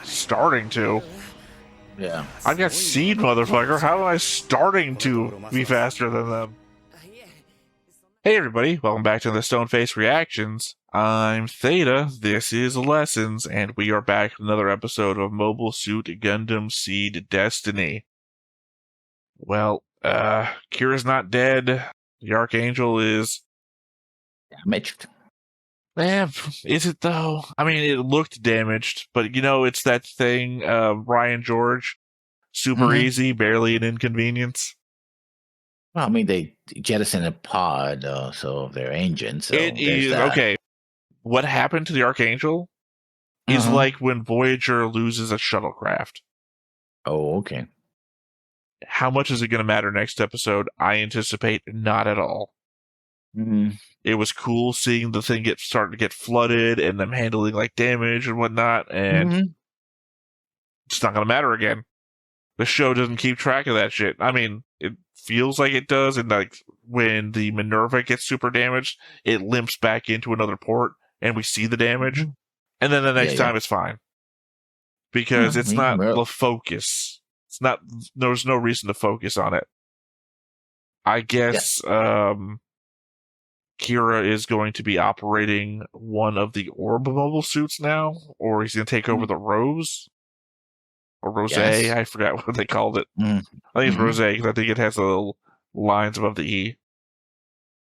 Starting to? Yeah. I got seed, motherfucker. How am I starting to be faster than them? Hey everybody, welcome back to the Stoneface Reactions. I'm Theta, this is Lessons, and we are back with another episode of Mobile Suit Gundam Seed Destiny. Well, Kira's not dead. The Archangel is damaged. Man, is it though? I mean, it looked damaged, but you know, it's that thing, Ryan George, super easy, barely an inconvenience. Well, I mean, they jettisoned a pod, so their engine. So it is okay. What happened to the Archangel is like when Voyager loses a shuttlecraft. Oh, okay. How much is it going to matter next episode? I anticipate not at all. It was cool seeing the thing start to get flooded and them handling like damage and whatnot, and it's not going to matter again. The show doesn't keep track of that shit. I mean, it feels like it does, and like when the Minerva gets super damaged, it limps back into another port, and we see the damage, and then the next time it's fine. Because it's not the focus. It's not, there's no reason to focus on it. I guess, Kira is going to be operating one of the Orb mobile suits now, or he's going to take over the Rose. Or Rose, I forgot what they called it. I think it's Rose, because I think it has the little lines above the E.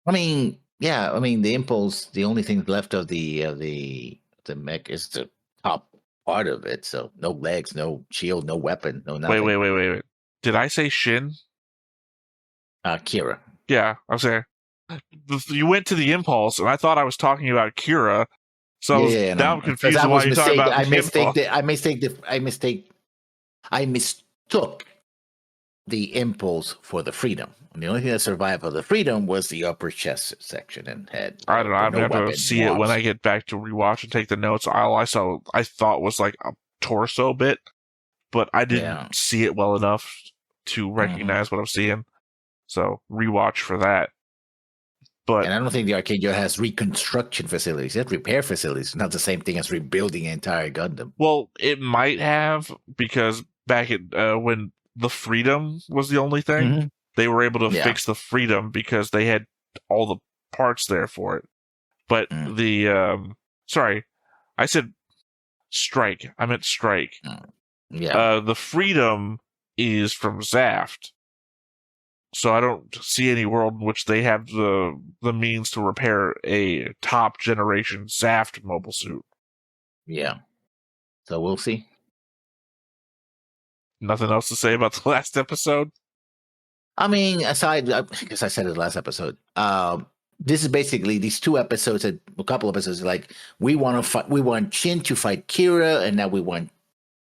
I mean, yeah, I mean, the Impulse, the only thing left of the mech is the top part of it, so no legs, no shield, no weapon, no nothing. Wait. Did I say Shin? Kira. Yeah, I'm saying. You went to the Impulse, and I thought I was talking about Kira, so now I'm confused why you're talking about I mistook the Impulse for the Freedom. And the only thing that survived of the Freedom was the upper chest section and head. I don't know. I'm going to have to see it when I get back to rewatch and take the notes. All I thought was like a torso bit, but I didn't see it well enough to recognize what I'm seeing. So rewatch for that. But, and I don't think the Archangel has reconstruction facilities. It has repair facilities. It's not the same thing as rebuilding an entire Gundam. Well, it might have, because back at when the Freedom was the only thing, they were able to fix the Freedom because they had all the parts there for it. But the sorry, I said Strike. I meant Strike. The Freedom is from Zaft. So I don't see any world in which they have the means to repair a top generation Zaft mobile suit. Yeah. So we'll see. Nothing else to say about the last episode? I mean, aside, because I said it last episode, this is basically these two episodes, a couple episodes, like we want Shin to fight Kira, and now we want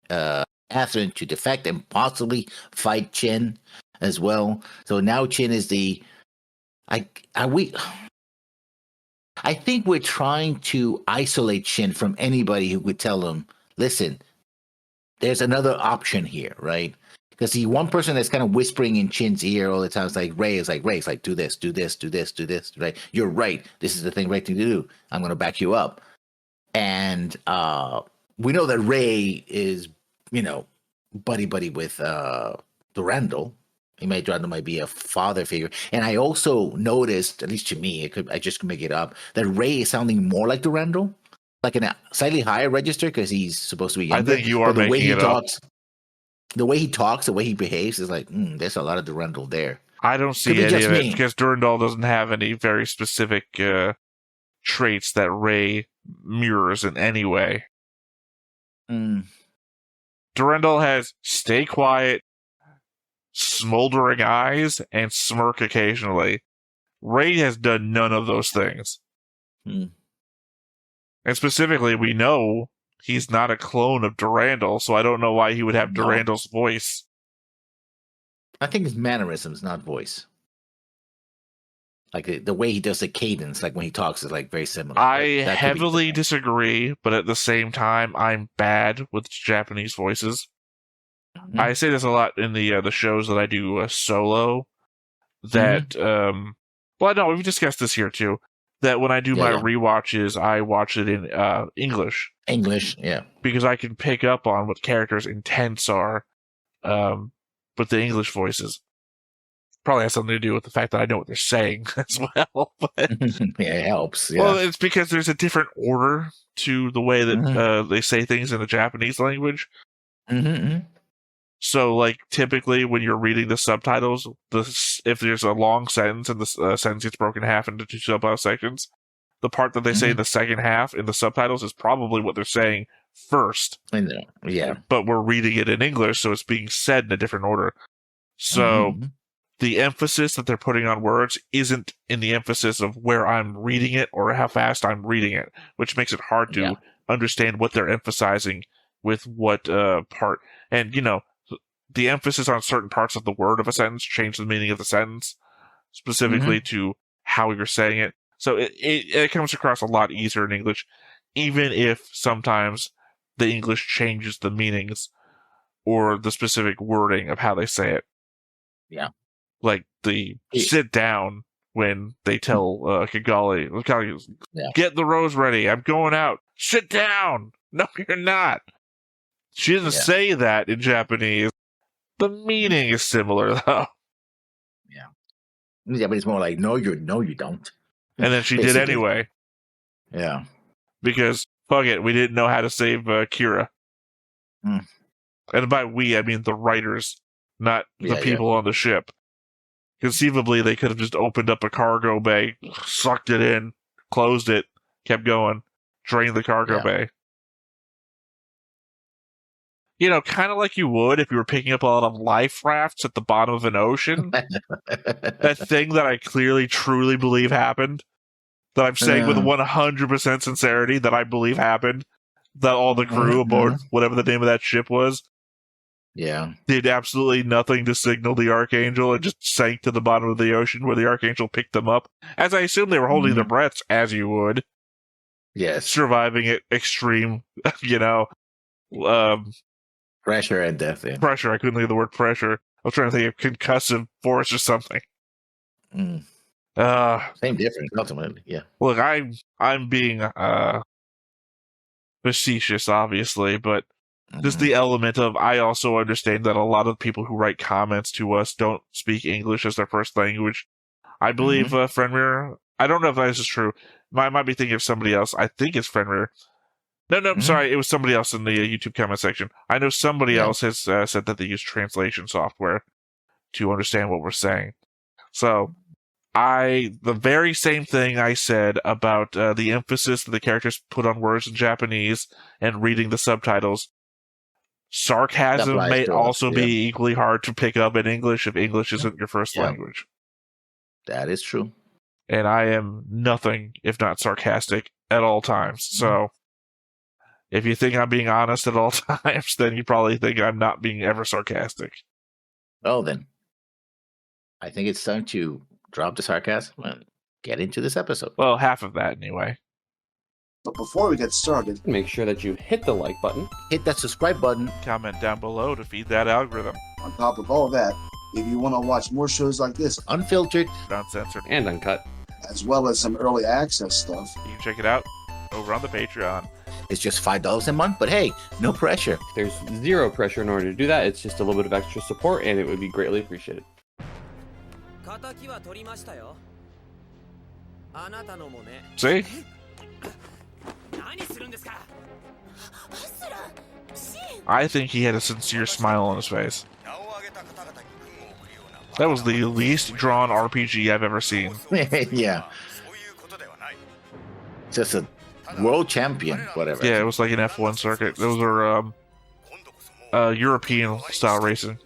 Athrun to defect and possibly fight Chin as well. So now Chin is I think we're trying to isolate Shin from anybody who would tell him, listen, there's another option here, right? Because the one person that's kind of whispering in Chin's ear all the time is like Ray. Is like, do this, right? You're right. This is the right thing to do. I'm going to back you up. And we know that Ray is, buddy with Durandal. Durandal might be a father figure. And I also noticed, at least to me, I just could make it up, that Ray is sounding more like Durandal, like in a slightly higher register because he's supposed to be younger. I think you are making it up. The way he talks, the way he behaves is like, there's a lot of Durandal there. I don't see any of it because Durandal doesn't have any very specific traits that Ray mirrors in any way. Durandal has stay quiet, smoldering eyes, and smirk occasionally. Ray has done none of those things. And specifically, we know he's not a clone of Durandal, so I don't know why he would have Durandal's voice. I think it's mannerisms, not voice. Like the way he does the cadence, like when he talks, is like very similar. I heavily disagree, but at the same time, I'm bad with Japanese voices. I say this a lot in the shows that I do solo. That well, no, we've discussed this here too. That when I do my rewatches, I watch it in English English, yeah. Because I can pick up on what characters' intents are, with the English voices. Probably has something to do with the fact that I know what they're saying as well. But, yeah, it helps. Yeah. well, it's because there's a different order to the way that they say things in the Japanese language. So, like, typically when you're reading the subtitles, if there's a long sentence and the sentence gets broken in half into two subtitle sections, the part that they say in the second half in the subtitles is probably what they're saying first. Yeah. But we're reading it in English, so it's being said in a different order. So the emphasis that they're putting on words isn't in the emphasis of where I'm reading it or how fast I'm reading it, which makes it hard to understand what they're emphasizing with what part. And, you know, the emphasis on certain parts of the word of a sentence change the meaning of the sentence, specifically to how you're saying it. So it comes across a lot easier in English, even if sometimes the English changes the meanings or the specific wording of how they say it. Yeah. Like the sit down when they tell Kigali, get the rose ready, I'm going out. Sit down! No, you're not. She doesn't say that in Japanese. The meaning is similar, though. Yeah, but it's more like, no, you don't. And then she did anyway. Yeah. Because, fuck it, we didn't know how to save Kira. And by we, I mean the writers, not the people on the ship. Conceivably, they could have just opened up a cargo bay, sucked it in, closed it, kept going, drained the cargo bay. You know, kind of like you would if you were picking up a lot of life rafts at the bottom of an ocean. That thing that I clearly, truly believe happened. That I'm saying with 100% sincerity that I believe happened. That all the crew aboard whatever the name of that ship was did absolutely nothing to signal the Archangel and just sank to the bottom of the ocean where the Archangel picked them up. As I assume they were holding their breaths, as you would. Yes. Surviving at extreme, pressure and death. Yeah. Pressure. I couldn't think of the word pressure. I was trying to think of concussive force or something. Same difference, ultimately. Yeah. Look, I'm being facetious, obviously, but just the element of I also understand that a lot of people who write comments to us don't speak English as their first language. I believe Fenrir. I don't know if this is true. I might be thinking of somebody else. I think it's Fenrir. No, I'm sorry. It was somebody else in the YouTube comment section. I know somebody else has said that they use translation software to understand what we're saying. So, the very same thing I said about the emphasis that the characters put on words in Japanese and reading the subtitles. Sarcasm may also be equally hard to pick up in English if English isn't your first language. That is true. And I am nothing if not sarcastic at all times. So, if you think I'm being honest at all times, then you probably think I'm not being ever sarcastic. Well, then, I think it's time to drop the sarcasm and get into this episode. Well, half of that anyway. But before we get started, make sure that you hit the like button, hit that subscribe button, comment down below to feed that algorithm. On top of all that, if you want to watch more shows like this, unfiltered, uncensored, and uncut, as well as some early access stuff, you can check it out over on the Patreon. It's just $5 a month, but hey, no pressure. There's zero pressure in order to do that. It's just a little bit of extra support, and it would be greatly appreciated. See? I think he had a sincere smile on his face. That was the least drawn RPG I've ever seen. Yeah. Just a world champion, whatever. Yeah, it was like an F1 circuit. Those are European style racing.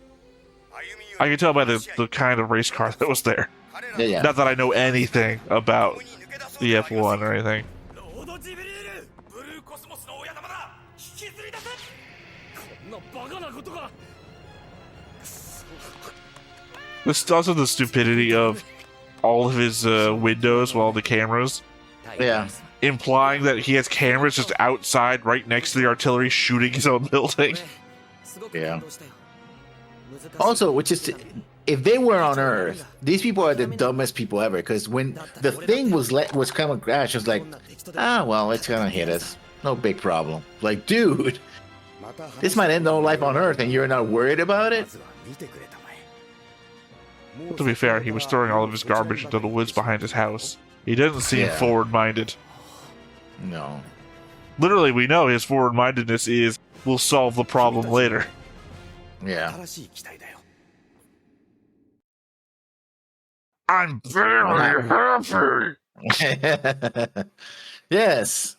I can tell by the kind of race car that was there. Yeah. Not that I know anything about the F1 or anything. This also the stupidity of all of his windows, well, the cameras. Yeah. Implying that he has cameras just outside, right next to the artillery, shooting his own building. Yeah. Also, which is, if they were on Earth, these people are the dumbest people ever. Because when the thing was kind of crashed, it was like, well, it's gonna hit us. No big problem. Like, dude, this might end all life on Earth and you're not worried about it? Well, to be fair, he was throwing all of his garbage into the woods behind his house. He doesn't seem forward-minded. No. Literally, we know his forward-mindedness is, we'll solve the problem later. Yeah. I'm very happy! Yes.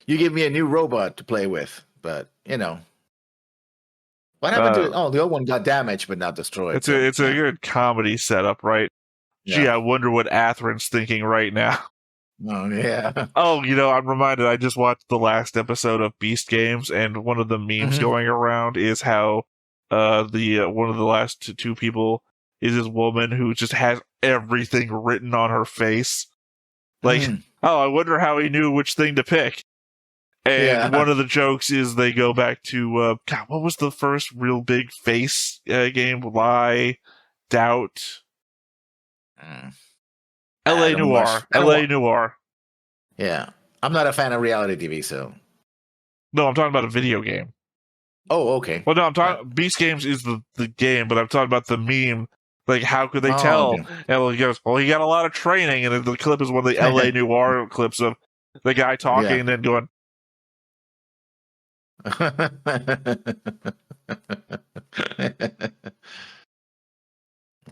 You give me a new robot to play with, but, you know. What happened to it? Oh, the old one got damaged, but not destroyed. It's a good comedy setup, right? Yeah. Gee, I wonder what Athrun's thinking right now. Oh, yeah. Oh, you know, I'm reminded, I just watched the last episode of Beast Games, and one of the memes going around is how one of the last two people is this woman who just has everything written on her face. Like, oh, I wonder how he knew which thing to pick. And one of the jokes is they go back to, God, what was the first real big face game? Lie, Doubt. L.A. Noire. L.A. Noire. Yeah. I'm not a fan of reality TV, so. No, I'm talking about a video game. Oh, okay. Well, no, I'm talking. Beast Games is the game, but I'm talking about the meme. Like, how could they tell? Okay. And he goes, well, he got a lot of training, and the clip is one of the L.A. Noire clips of the guy talking and then going.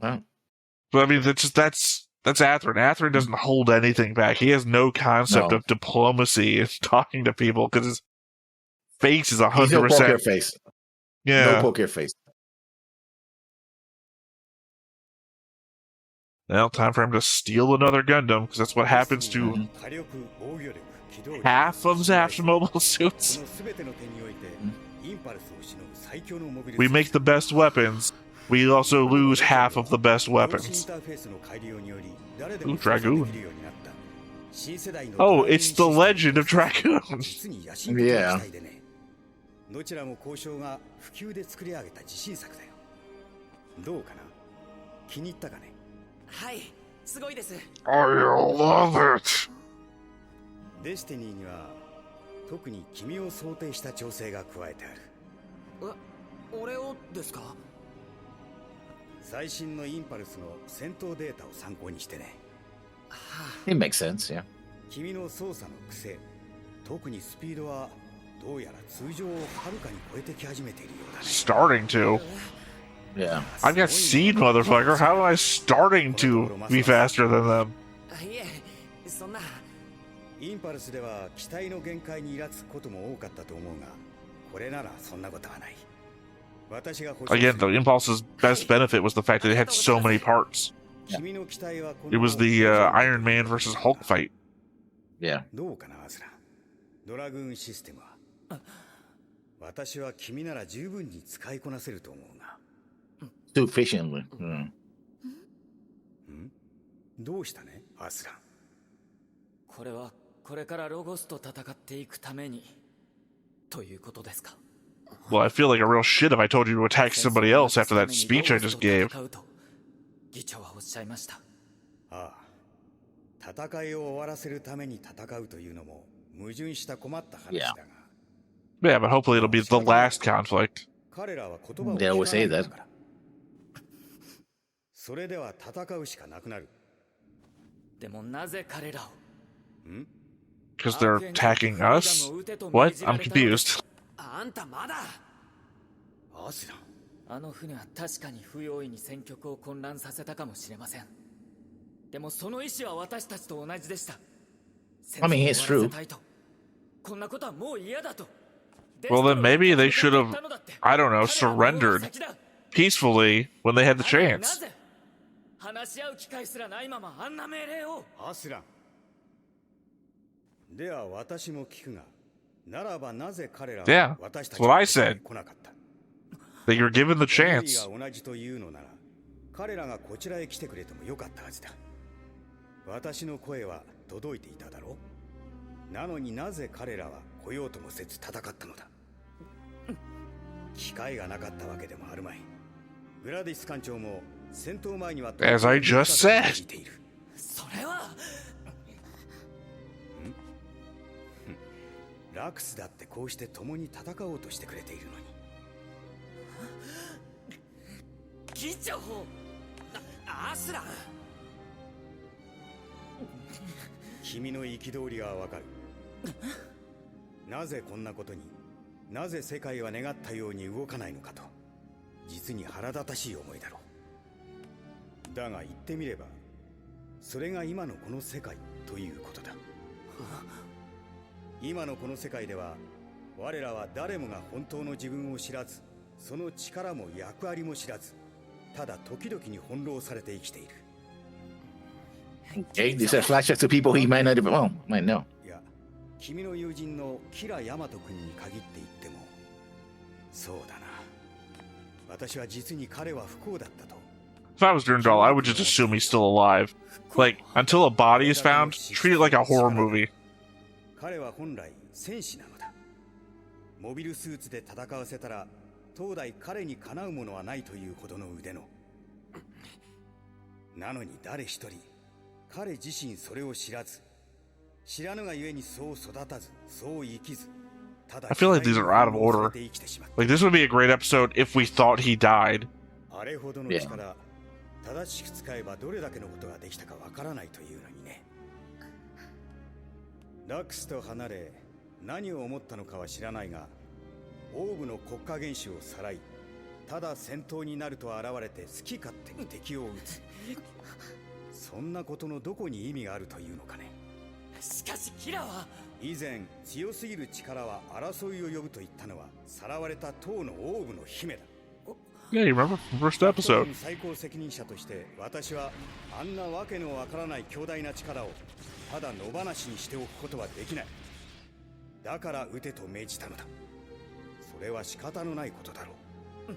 Well, But I mean, that's Athrun. Athrun doesn't hold anything back. He has no concept of diplomacy and talking to people because his face is 100%. No poker face. Yeah. No poker face. Well, time for him to steal another Gundam because that's what happens to half of Zaft's mobile suits. We make the best weapons. We also lose half of the best weapons. Ooh, Dragoon. Oh, it's the Legend of Dragoon. Yeah. どちらも交渉が普及で作り上げた自信作だよ。どうかな？気に入ったかね？はい、すごいです。I love it. デスティニーには特に君を想定した調整が加えてある。俺をですか？最新のインパルスの戦闘データを参考にしてね。It makes sense, yeah. 君の操作の癖、特にスピードはどうやら通常をはるかに超えてき始めているようだね。Starting to. Yeah. I got seed, motherfucker. How am I starting to be faster than them? いえ、そんな。インパルスでは機体の限界にイラつくことも多かったと思うが、これならそんなことはない。Again, the Impulse's best benefit was the fact that it had so many parts. Yeah. It was the Iron Man versus Hulk fight. Yeah. どうかな、アズラ。ドラグーンシステムは。私は君なら十分に使いこなせると思うが。Too efficiently. どうしたね、アズラ。これはこれからロゴスと戦っていくためにということですか。Well, I feel like a real shit if I told you to attack somebody else after that speech I just gave. 議長はおっしゃいました。ああ、戦いを終わらせるために戦うというのも矛盾した困った話だが。Yeah, but hopefully it'll be the last conflict. 彼らは言葉を They always say that. それでは戦うしかなくなる。でもなぜ彼らを？Because they're attacking us? What? I'm confused. あんたまだ。アスラン。あの船は確かに不用意に戦局を混乱させたかもしれません。でもその意志は私たちと同じでした。I mean, it's true. こんなことはもう嫌だと。Well, then maybe they should have, I don't know, surrendered peacefully when they had the chance. 話し合う機会すらないままあんな命令を。アスラン。では私も聞くが。Yeah, that's what I said. That you're given the chance. 彼らがこちらへ来てくれてもよかったはずだ。私の声は届いていただろう。なのになぜ彼らは来ようともせず戦ったのだ。機会がなかったわけでもあるまい。グラディス艦長も戦闘前には As I just said. それはラクスだってこうして共に戦おうとしてくれているのに。議長、アスラン。君の憤りはわかる。なぜこんなことに、なぜ世界は願ったように動かないのかと、実に腹立たしい思いだろう。だが言ってみれば、それが今のこの世界ということだ。今のこの世界では、我らは誰もが本当の自分を知らず、その力も役割も知らず、ただ時々に翻弄されて生きている。Okay, these are flashbacks to people he might not even, well, might know. いや、君の友人のキラヤマト君に限って言っても、そうだな。私は実に彼は不幸だったと。If I was Durandal, I would just assume he's still alive. Like, until a body is found, treat it like a horror movie. 彼は本来戦士なのだ。モビルスーツで戦わせたら、当代彼にかなうものはないというほどの腕の。なのに誰一人、彼自身それを知らず、知らぬがゆえにそう育たず、そう生きず、ただ I feel like these are out of order. Like, this would be a great episode if we thought he died. あれほどの力、正しく使えばどれだけのことができたかわからないというのにね。ラックスと離れ、何を思ったのかは知らないが、オーブの国家元首をさらい、ただ戦闘になると現れて好き勝手に敵を撃つ。そんなことのどこに意味があるというのかね。しかしキラは以前、強すぎる力は争いを呼ぶと言ったのは、さらわれた唐のオーブの姫だ。Yeah, you remember from first episode. 最高責任者として私はあんなわけのわからない強大な力をただ野放しにしておくことはできない。だから撃てと命じたのだ。それは仕方のないことだろう。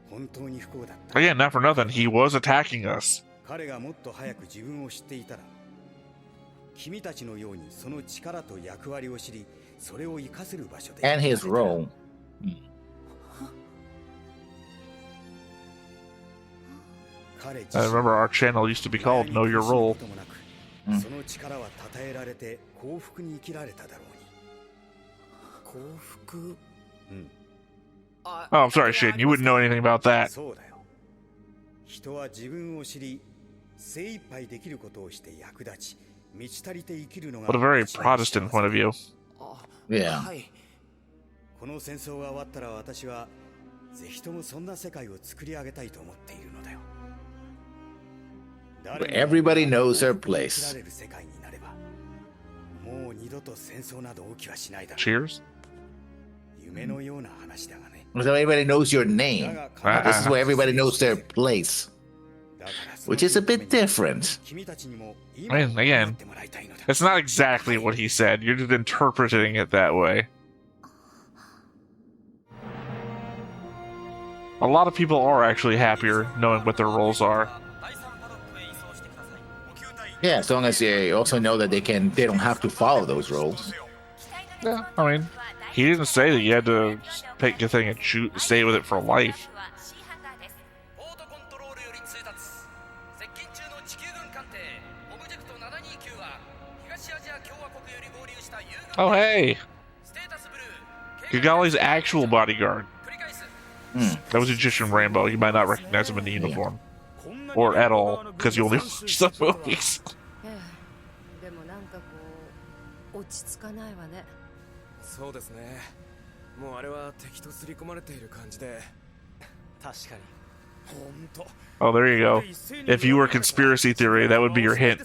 本当に不幸だった。Again, not for nothing, he was attacking us. 彼がもっと早く自分を知っていたら、君たちのようにその力と役割を知り、それを活かせる場所で。And his role. I remember our channel used to be called Know Your Role. その力は称えられて幸福に生きられただろうに。幸福。Oh, I'm sorry, Shin. You wouldn't know anything about that. そうだよ。人は自分を知り、精一杯できることをして役立ち、満ち足りて生きるのが。What a very Protestant point of view. Yeah. この戦争が終わったら私はぜひともそんな世界を作り上げたいと思っているのだよ。Where everybody knows their place. 世界になれば、もう二度と戦争など起きはしないだろう。 Cheers. 夢のような話だがね。So everybody knows your name. This is where everybody knows their place, which is a bit different. I mean, again, it's not exactly what he said. You're just interpreting it that way. A lot of people are actually happier knowing what their roles are. Yeah, as long as they also know that they don't have to follow those roles. Yeah, I mean, he didn't say that you had to pick a thing and stay with it for life. Oh, hey! Gigali's actual bodyguard. That was Egyptian Rambo. You might not recognize him in the uniform. Or at all, because you only watch the movies. でもなんかこう落ち着かないわね。そうですね。もうあれは敵と刷り込まれている感じで。確かに。本当。 Oh, there you go. If you were conspiracy theory, that would be your hint.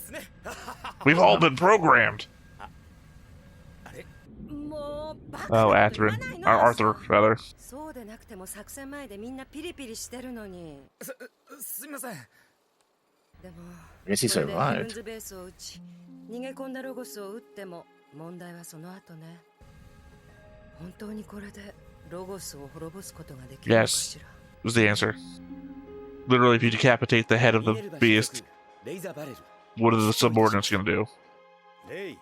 We've all been programmed. Oh, Athrun. Or Arthur, rather. そうでなくても作戦前でみんなピリピリしてるのに。すみません。でも、 I guess he これでヘブン survived. ズベースを撃ち、逃げ込んだロゴスを撃っても問題はその後ね。本当にこれでロゴスを滅ぼすことができるのかしら。 Was the answer. Literally, if you decapitate the head of the beast, what are the subordinates going to do? レイ、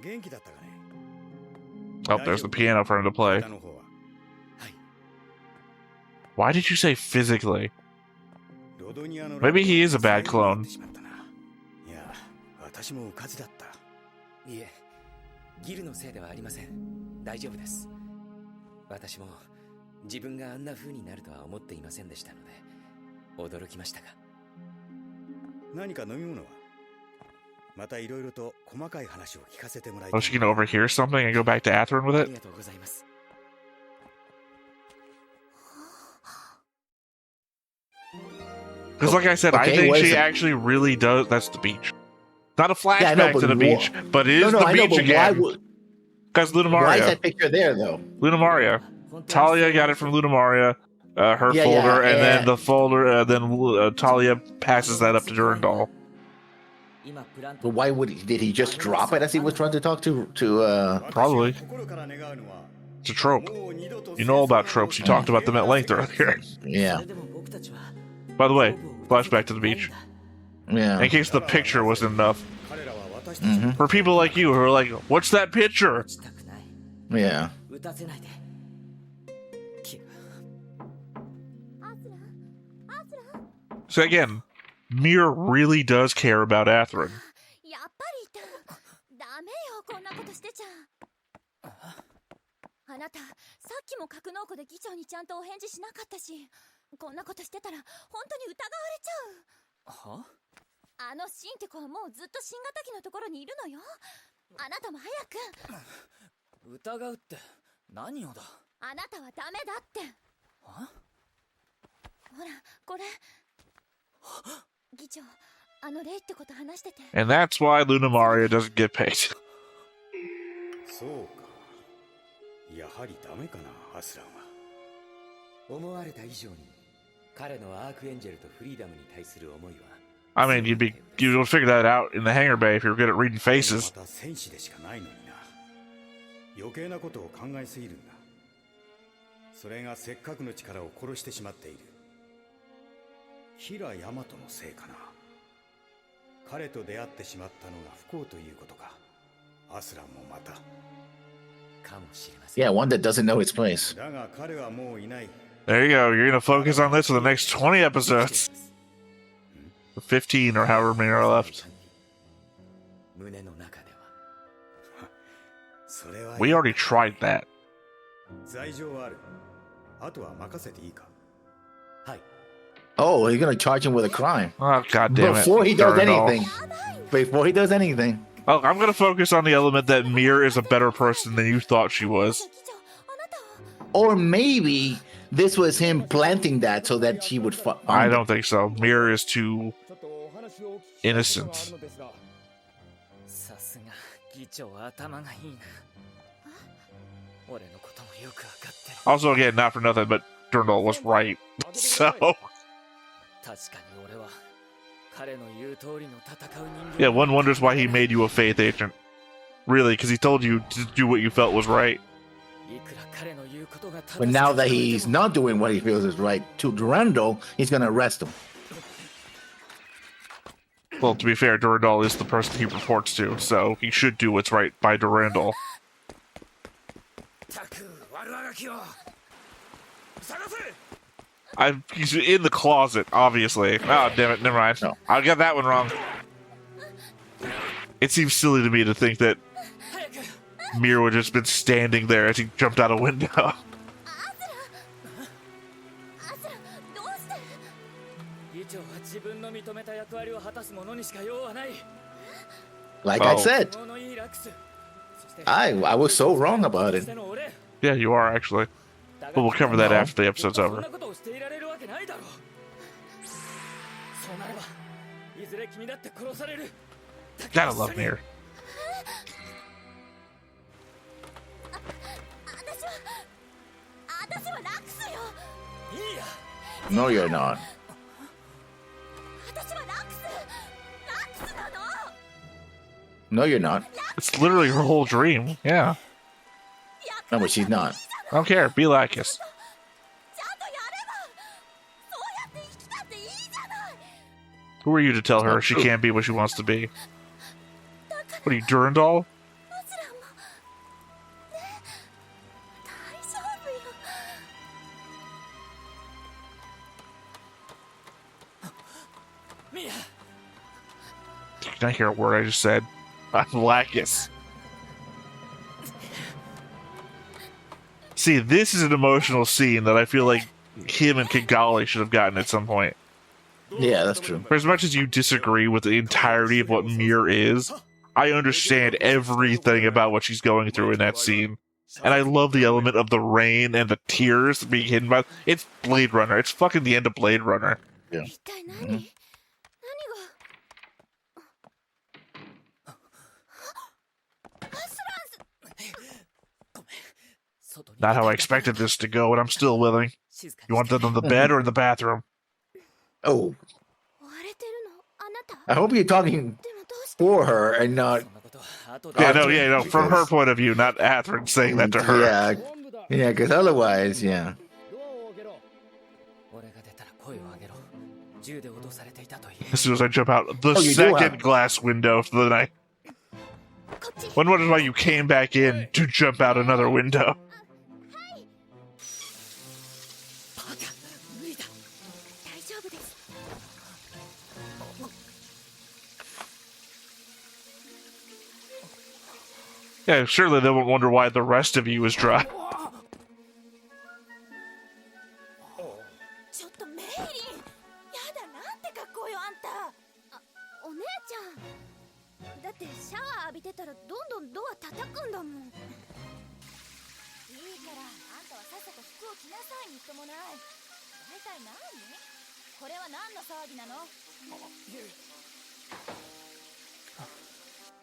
元気だったかね。 Oh, there's the piano for him to play. Why did you say physically? Maybe he is a bad clone. ギルのせいではありません。大丈夫です。私も自分があんな風になるとは思っていませんでしたので驚きましたが。何か飲み物は？またいろいろと細かい話を聞かせてもらい Oh, she can overhear something and go back to Athrun with あ it? りがとうございます。Because like I said, I Okay, think what is she it? actually really does. That's the beach. Not a flashback Yeah, I know, to the but beach, but it is No, the I know, beach but why again. would? Because Luna Why is Maria. that picture there though? Luna Maria. Talia got it from Luna Maria, her Yeah, folder, yeah, and then yeah. the folder, then Talia passes that up to Durandal. But why would he? Did he just drop it as he was trying to talk to? Probably. It's a trope. You know all about tropes. You talked about them at length earlier. Yeah. By the way, flashback to the beach. Yeah. In case the picture wasn't enough. Mhm. For people like you who are like, what's that picture? Yeah. So again, Mir really does care about Athrun. やっぱりダメよ、こんなことしてちゃ。あなた、さっきも格納庫で議長にちゃんとお返事しなかったし、こんなことしてたら本当に疑われちゃう。は？あのシンって子はもうずっと新型機のところにいるのよ。あなたも早く。疑うって何をだ。あなたはダメだって。は？ほら、これ。議長、あのレイってこと話してて。And that's why Luna Maria doesn't get paid. そうか。やはりダメかな、アスランは。思われた以上に彼のアークエンジェルとフリーダムに対する思いは。I mean, you'd figure that out in the hangar bay if you're good at reading faces. また戦士でしかないのにな。余計なことを考えすぎるんだ。それがせっかくの力を殺してしまっている。平大和のせいかな。彼と出会ってしまったのが不幸ということか。アスランもまた。かもしれません。 Yeah, one that doesn't know its place. だが彼はもういない。 There you go. You're going to focus on this for the next 20 episodes. 15 or however many are left. 胸の中では。それは We already tried that. 罪状はある。あとは任せていいか。はい。 Oh, he's gonna charge him with a crime. Oh, God damn it. Before he does Durandal. anything. Before he does anything. Oh, I'm going to focus on the element that Mir is a better person than you thought she was. Or maybe this was him planting that so that she would find I don't think so. Mir is too innocent. さすが議長頭がいいな。俺のこともよくわかってる。 Also, again, not for nothing, but Durandal was right. So, 確かに俺は彼の言う通りの戦う人間。 yeah, one wonders why he made you a faith agent. Really, because he told you to do what you felt was right. いくら彼の言うことが正しく But now that he's not doing what he feels is right to Durandal, he's gonna arrest him. Well, to be fair, Durandal is the person he reports to, so he should do what's right by Durandal. たく悪あがきを探せ。 He's in the closet, obviously. Oh, damn it, never mind. No. I got that one wrong. It seems silly to me to think that Mir would have just been standing there as he jumped out a window. アスラン、どうして？議長は自分の認めた役割を果たす者にしか用はない。 Like I Oh. said, 都合のいいラクス。そして I was so wrong about そ it. しての俺。 Yeah, you are, actually. だが But we'll cover that after the episode's そん over. なことをしていられるわけないだろう。そうなればいずれ君だって殺される。 Gotta love Mir. 私はラクスよ。いいや。 No, you're not. 私はラクスなの。 No, you're not. It's literally her whole dream. Yeah. No, but she's not. I don't care. Be like us. ちゃんとやれば、そうやって生きたっていいじゃない。 Who are you to tell her she can't be what she wants to be? What are you, Durandal? アスランもね、大丈夫よ。 ミヤ。 Did I hear a word I just said? I'm Lacus. See, this is an emotional scene that I feel like him and Kigali should have gotten at some point. Yeah, that's true. For as much as you disagree with the entirety of what Mir is, I understand everything about what she's going through in that scene. And I love the element of the rain and the tears being hidden by... It's Blade Runner. It's fucking the end of Blade Runner. Yeah. Mm-hmm. Not how I expected this to go, and I'm still willing. You want them in the bed or in the bathroom? Oh. I hope you're talking for her and not... Yeah, no, from her point of view, not Athrun saying that to her. Yeah, because otherwise, yeah. As soon as I jump out the second glass window of the night. One wonders why you came back in to jump out another window. Yeah, surely they won't wonder why the rest of you is dry.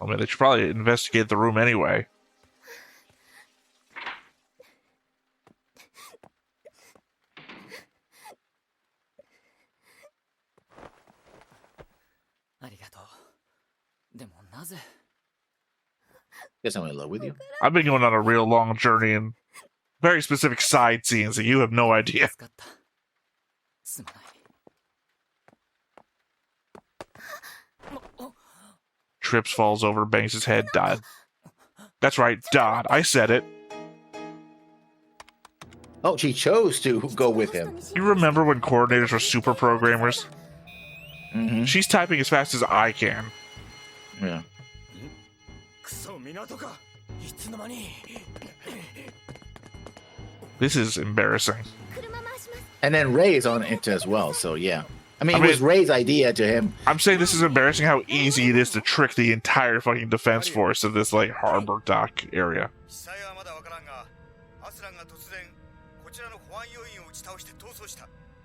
I mean, they should probably investigate the room anyway. Guess I'm in love with you. I've been going on a real long journey and very specific side scenes that you have no idea. Trips, falls over, bangs his head, died. That's right, died. I said it. Oh, she chose to go with him. You remember when coordinators were super programmers? Mm-hmm. She's typing as fast as I can. Yeah. This is embarrassing. And then Ray is on it as well, so yeah. I mean, it was Ray's idea to him. I'm saying this is embarrassing how easy it is to trick the entire fucking defense force of this, like, harbor dock area.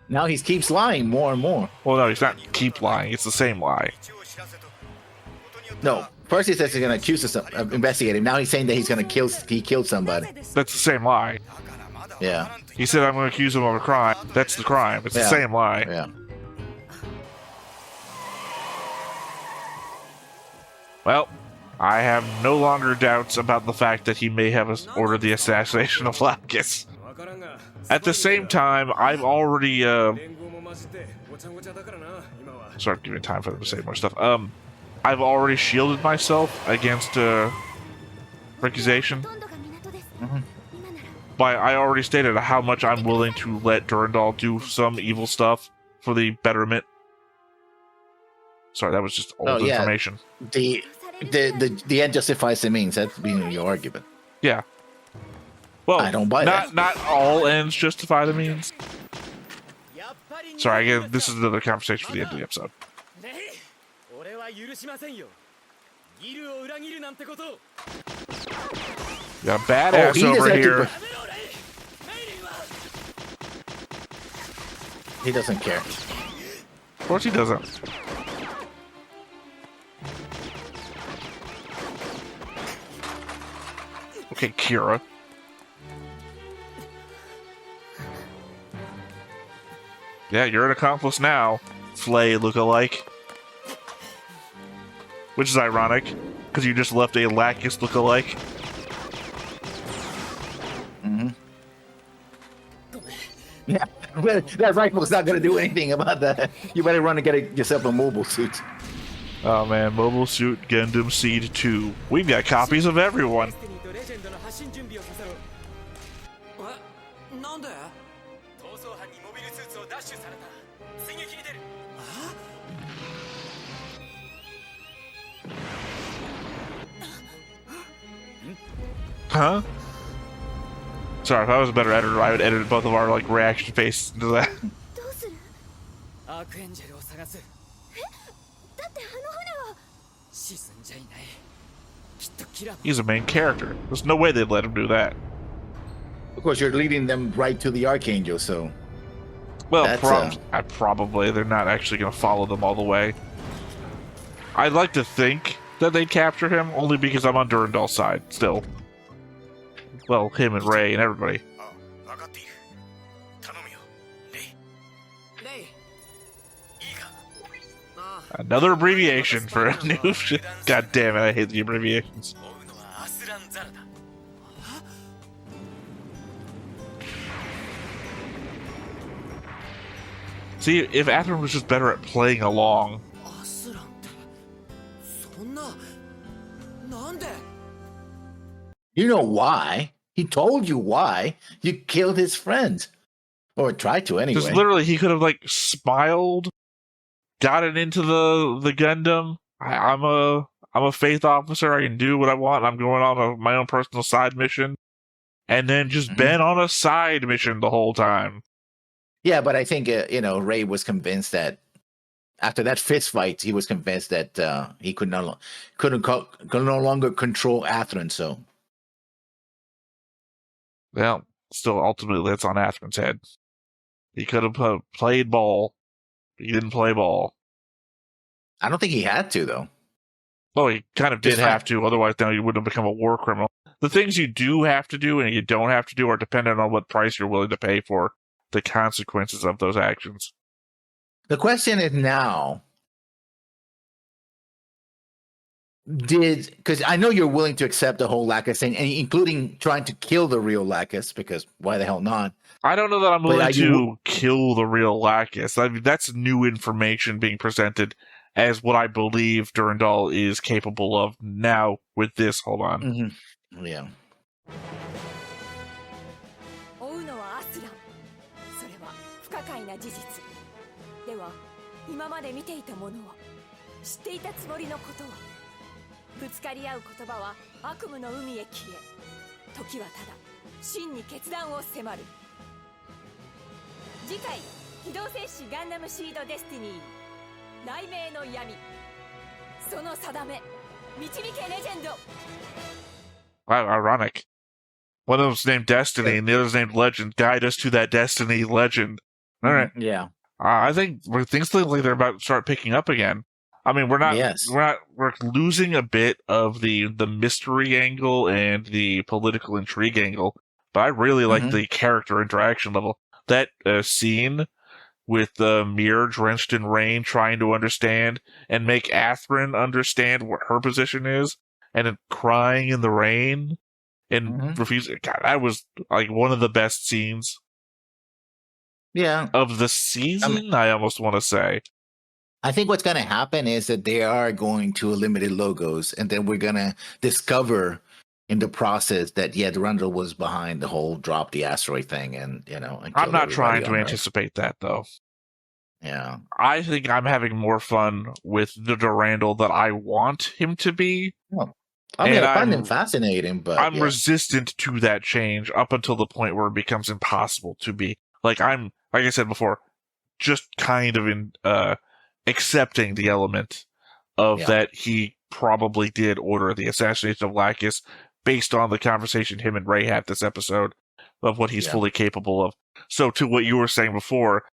Now he keeps lying more and more. Well, no, he's not keep lying. It's the same lie. No, first he says he's going to accuse us of investigating. Now he's saying that he killed somebody. That's the same lie. Yeah. He said, I'm going to accuse him of a crime. That's the crime. It's the same lie. Yeah. Well, I have no longer doubts about the fact that he may have ordered the assassination of Lacus. At the same time, I've already, sorry, give me time for them to say more stuff. I've already shielded myself against, accusation. Mm-hmm. But I already stated how much I'm willing to let Durandal do some evil stuff for the betterment. Sorry, that was just old information. The end justifies the means. That's being your argument. Yeah. Well, I don't buy that. Not all ends justify the means. Sorry, again, this is another conversation for the end of the episode. You got a badass over here. He doesn't care. Of course he doesn't. Okay, Kira. Yeah, you're an accomplice now. Flay look-alike. Which is ironic, because you just left a Lacus look-alike. Mm-hmm. Yeah, that rifle's not going to do anything about that. You better run and get yourself a mobile suit. Oh man, Mobile Suit Gundam Seed 2. We've got copies of everyone. Huh? Sorry, if I was a better editor, I would edit both of our like reaction faces into that. どうする？アークエンジェルを探す。だってあの船は沈んじゃいない。きっとキラも。 He's a main character. There's no way they'd let him do that. Of course, you're leading them right to the Archangel, so. Well, That's, probably they're not actually going to follow them all the way. I'd like to think that they'd capture him, only because I'm on Durandal's side still. Well, him and Ray and everybody. あ、分かっている。頼むよ、レイ。レイ。いいか。ああ。 Another abbreviation for a new shit. God damn it, I hate the abbreviations. 追うのはアスランザラだ。See, if Athrun was just better at playing along. アスランって、そんな、なんで？ You know why? He told you why. You killed his friends. Or tried to, anyway. Just literally, he could have, like, smiled, gotten into the Gundam. I'm a faith officer. I can do what I want. I'm going on my own personal side mission. And then just been on a side mission the whole time. Yeah, but I think, Ray was convinced that after that fist fight, he was convinced that he could no longer control Athrun, so. Well, still, ultimately, that's on Athrun's head. He could have played ball. He didn't play ball. I don't think he had to, though. Oh, he kind of did have to. Otherwise, now you wouldn't have become a war criminal. The things you do have to do and you don't have to do are dependent on what price you're willing to pay for the consequences of those actions. The question is now, because I know you're willing to accept the whole Lacus thing, and including trying to kill the real Lacus, because why the hell not? I don't know that I'm willing to kill the real Lacus. I mean, that's new information being presented as what I believe Durandal is capable of now with this. Hold on. Mm-hmm. Yeah. 追うのはアスラン。それは不可解な事実。では、今まで見ていたものは、知っていたつもりのことは、ぶつかり合う言葉は悪夢の海へ消え、時はただ真に決断を迫る。次回、機動戦士ガンダムシードデスティニー、雷鳴の闇。その定め、導けレジェンド。 Wow, ironic. One of them's named Destiny, and the other's named Legend. Guide us to that Destiny legend. All right. Yeah. I think things look like they're about to start picking up again. I mean, we're losing a bit of the mystery angle and the political intrigue angle, but I really like the character interaction level. That scene with Mir drenched in rain trying to understand and make Athrun understand what her position is, and then crying in the rain and refusing. God, that was like one of the best scenes. Yeah. Of the season, I almost want to say. I think what's going to happen is that they are going to eliminate logos, and then we're going to discover in the process that, Durandal was behind the whole drop the asteroid thing, and, I'm not trying to anticipate that, though. Yeah. I think I'm having more fun with the Durandal that I want him to be. Well, I find him fascinating, but I'm resistant to that change up until the point where it becomes impossible to be. Like I said before, just kind of accepting the element of that he probably did order the assassination of Lacus based on the conversation him and Ray had this episode of what he's fully capable of. So to what you were saying before,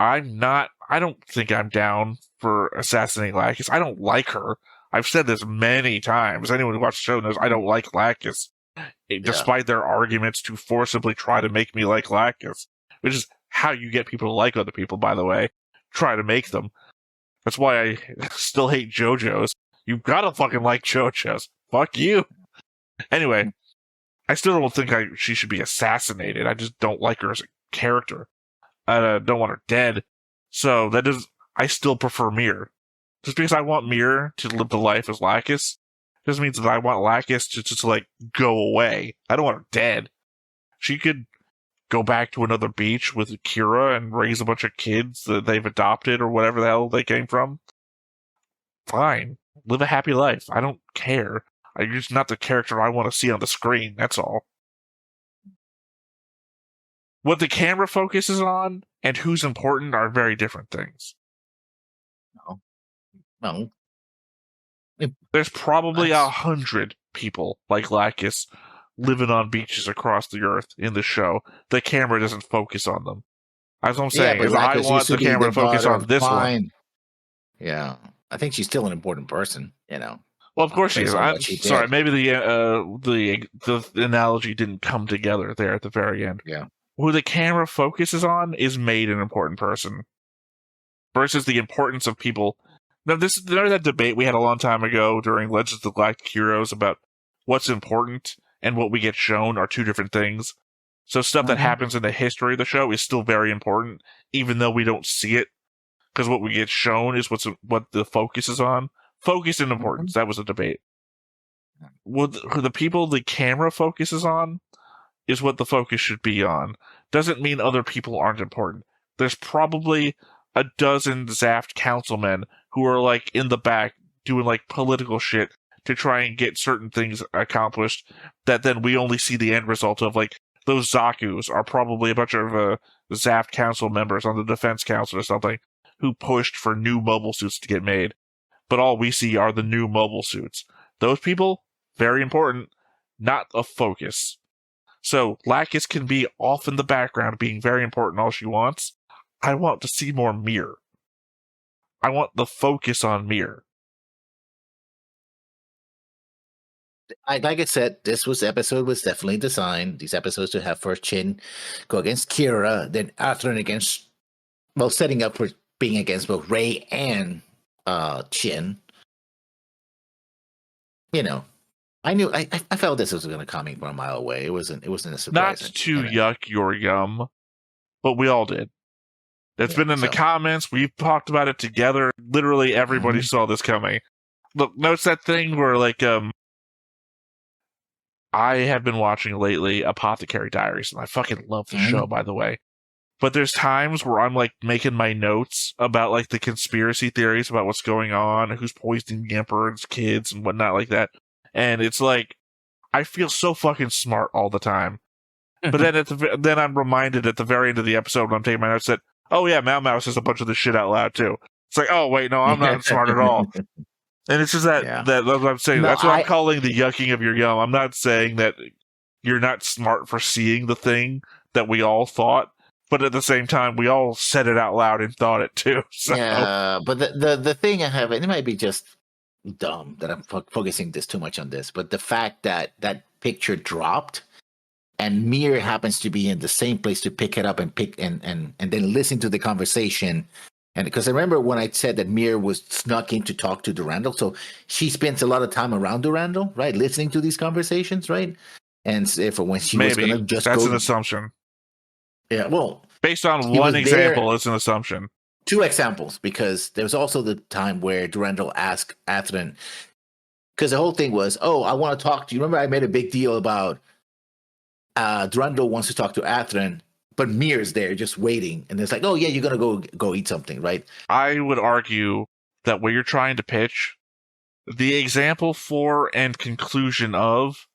I don't think I'm down for assassinating Lacus. I don't like her. I've said this many times. Anyone who watched the show knows I don't like Lacus, despite their arguments to forcibly try to make me like Lacus, which is how you get people to like other people, by the way. Try to make them. That's why I still hate JoJo's. You've got to fucking like JoJo's. Fuck you. Anyway, I still don't think she should be assassinated. I just don't like her as a character. I don't want her dead. So I still prefer Mir. Just because I want Mir to live the life as Lacus, just means that I want Lacus to just like go away. I don't want her dead. She could go back to another beach with Kira and raise a bunch of kids that they've adopted or whatever the hell they came from. Fine. Live a happy life. I don't care. I'm just not the character I want to see on the screen, that's all. What the camera focuses on and who's important are very different things. No. There's probably 100 people like Lacus living on beaches across the earth in the show. The camera doesn't focus on them. As I'm saying, is I want the camera to focus on this one. Yeah, I think she's still an important person, you know. Well, of course she is. I'm sorry, maybe the analogy didn't come together there at the very end. Yeah. Who the camera focuses on is made an important person versus the importance of people. Now, remember that debate we had a long time ago during Legends of the Galactic Heroes about what's important and what we get shown are two different things. So stuff that happens in the history of the show is still very important, even though we don't see it, because what we get shown is what the focus is on. Focus and importance. That was a debate. The people the camera focuses on is what the focus should be on. Doesn't mean other people aren't important. There's probably a dozen zaft councilmen who are like in the back doing like political shit to try and get certain things accomplished that then we only see the end result of. Like those Zakus are probably a bunch of zaft council members on the defense council or something who pushed for new mobile suits to get made. But all we see are the new mobile suits. Those people, very important, not a focus. So Lacus can be off in the background being very important all she wants. I want to see more Mir. I want the focus on Mir. Like I said, this episode was definitely designed, these episodes, to have first Chin go against Kira, then Athrun against, well, setting up for being against both Rey and Chin. You know, I knew, I felt this was going to come from a mile away. It wasn't a surprise. Not to yuck your yum, but we all did. It's been in the comments. We've talked about it together. Literally everybody saw this coming. Look, notice that thing where, like, I have been watching lately Apothecary Diaries, and I fucking love the show, by the way. But there's times where I'm, like, making my notes about, like, the conspiracy theories about what's going on, who's poisoning the Emperor's kids and whatnot like that. And it's like, I feel so fucking smart all the time. But then then I'm reminded at the very end of the episode when I'm taking my notes that, oh yeah, Mau Mau says a bunch of this shit out loud too. It's like, oh wait, no, I'm not smart at all. And it's just that's what I'm saying. No, that's what I'm calling the yucking of your yum. I'm not saying that you're not smart for seeing the thing that we all thought, but at the same time, we all said it out loud and thought it too. So. Yeah, but the thing I have, and it might be just dumb that I'm focusing this too much on this, but the fact that that picture dropped and Mir happens to be in the same place to pick it up and and then listen to the conversation. And because I remember when I said that Mir was snuck in to talk to Durandal, so she spends a lot of time around Durandal, right, listening to these conversations, right? And for when she was going to just that's an assumption. Yeah, well, based on one example, it's an assumption. Two examples, because there was also the time where Durandal asked Athrun, because the whole thing was, oh, I want to talk to you. Remember, I made a big deal about Durandal wants to talk to Athrun, but Mir's there just waiting, and it's like, oh yeah, you're gonna go eat something, right? I would argue that what you're trying to pitch, the example for and conclusion of,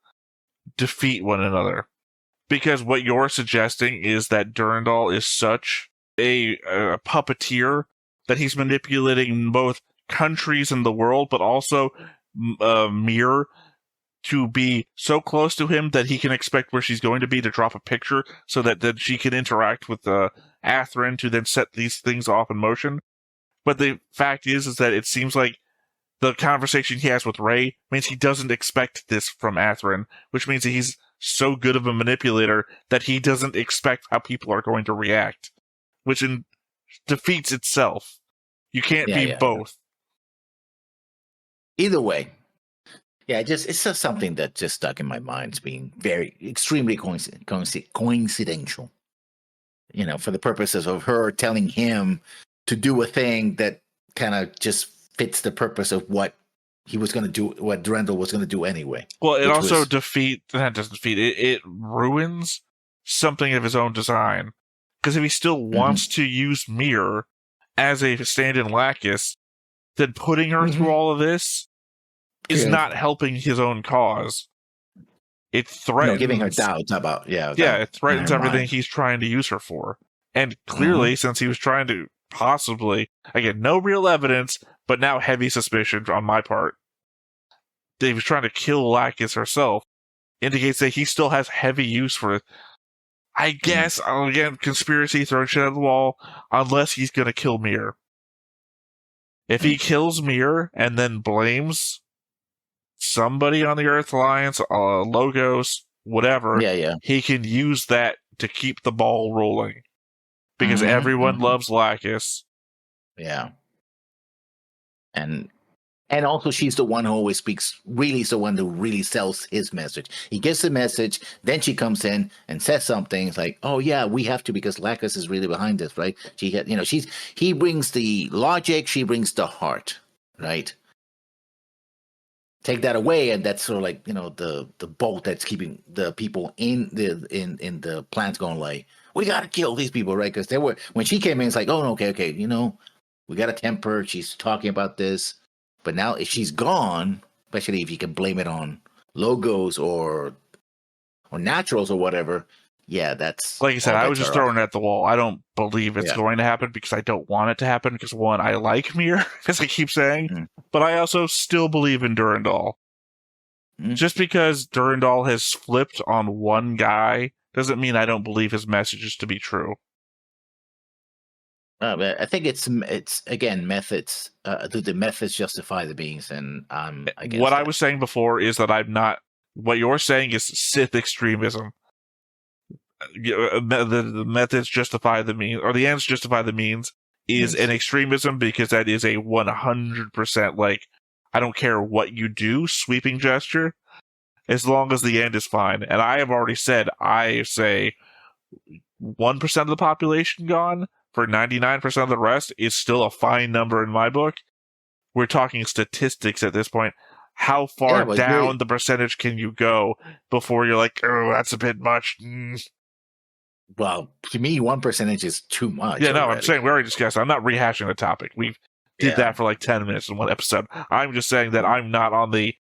defeat one another, because what you're suggesting is that Durandal is such a puppeteer that he's manipulating both countries in the world, but also Mir to be so close to him that he can expect where she's going to be to drop a picture so that then she can interact with Athrun to then set these things off in motion. But the fact is that it seems like the conversation he has with Rey means he doesn't expect this from Athrun, which means that he's so good of a manipulator that he doesn't expect how people are going to react, which defeats itself. You can't be both. Either way. Yeah, it's just something that just stuck in my mind as being very, extremely coincidental. You know, for the purposes of her telling him to do a thing that kind of just fits the purpose of what he was going to do, what Durandal was going to do anyway. Well, it also it ruins something of his own design. Because if he still wants to use Mir as a stand-in Lacus, then putting her through all of this is not helping his own cause. it threatens giving her doubts about it threatens everything he's trying to use her for. And clearly, since he was trying to possibly, again, no real evidence, but now heavy suspicion on my part, that he was trying to kill Lacus herself, indicates that he still has heavy use for it. I guess, again, conspiracy, throwing shit at the wall, unless he's going to kill Mir. If he kills Mir and then blames somebody on the Earth Alliance, Logos, whatever, he can use that to keep the ball rolling. Because everyone loves Lacus. Yeah. And also, she's the one who always speaks, really is the one who really sells his message. He gets the message, then she comes in and says something. It's like, oh, yeah, we have to because Lacus is really behind this, right? He brings the logic, she brings the heart, right? Take that away, and that's sort of like, the bolt that's keeping the people in the plants going like, we got to kill these people, right? Because when she came in, it's like, oh, okay, we got to temper. She's talking about this. But now if she's gone, especially if you can blame it on Logos or naturals or whatever, that's... Like I said, I was just throwing it at the wall. I don't believe it's going to happen because I don't want it to happen because, one, I like Mir, as I keep saying, but I also still believe in Durandal. Just because Durandal has flipped on one guy doesn't mean I don't believe his messages to be true. I think it's again methods. Do the methods justify the means? And I guess I was saying before is that I'm not. What you're saying is Sith extremism. The methods justify the means, or the ends justify the means, is an extremism because that is a 100% like, I don't care what you do, sweeping gesture, as long as the end is fine. And I have already said, I say 1% of the population gone for 99% of the rest is still a fine number in my book. We're talking statistics at this point. How far down the percentage can you go before you're like, oh, that's a bit much? Well, to me, 1% is too much. Yeah, no, I'm saying we already discussed. I'm not rehashing the topic. We did that for like 10 minutes in one episode. I'm just saying that I'm not on the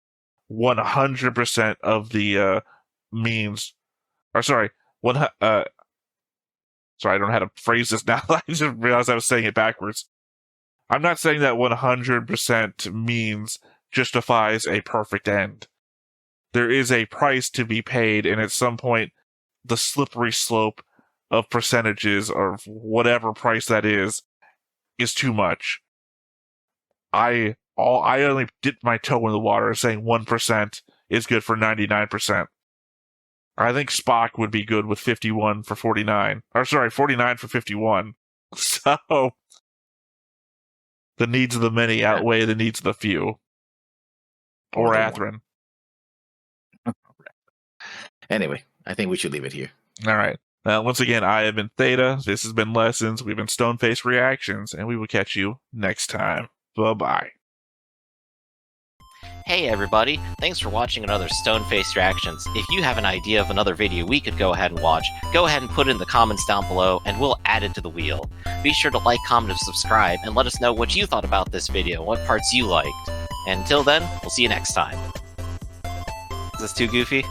100% of the means. Or sorry, sorry, I don't know how to phrase this now. I just realized I was saying it backwards. I'm not saying that 100% means justifies a perfect end. There is a price to be paid, and at some point, the slippery slope of percentages or whatever price that is too much. I only dipped my toe in the water saying 1% is good for 99%. I think Spock would be good with 51 for 49. Or sorry, 49 for 51. So, the needs of the many outweigh the needs of the few. Or Athrun. Anyway, I think we should leave it here. All right. Once again, I have been Theta. This has been Lessons. We've been Stoneface Reactions, and we will catch you next time. Bye-bye. Hey everybody, thanks for watching another Stoneface Reactions. If you have an idea of another video we could go ahead and watch, go ahead and put it in the comments down below and we'll add it to the wheel. Be sure to like, comment, and subscribe, and let us know what you thought about this video, what parts you liked. And until then, we'll see you next time. Is this too goofy?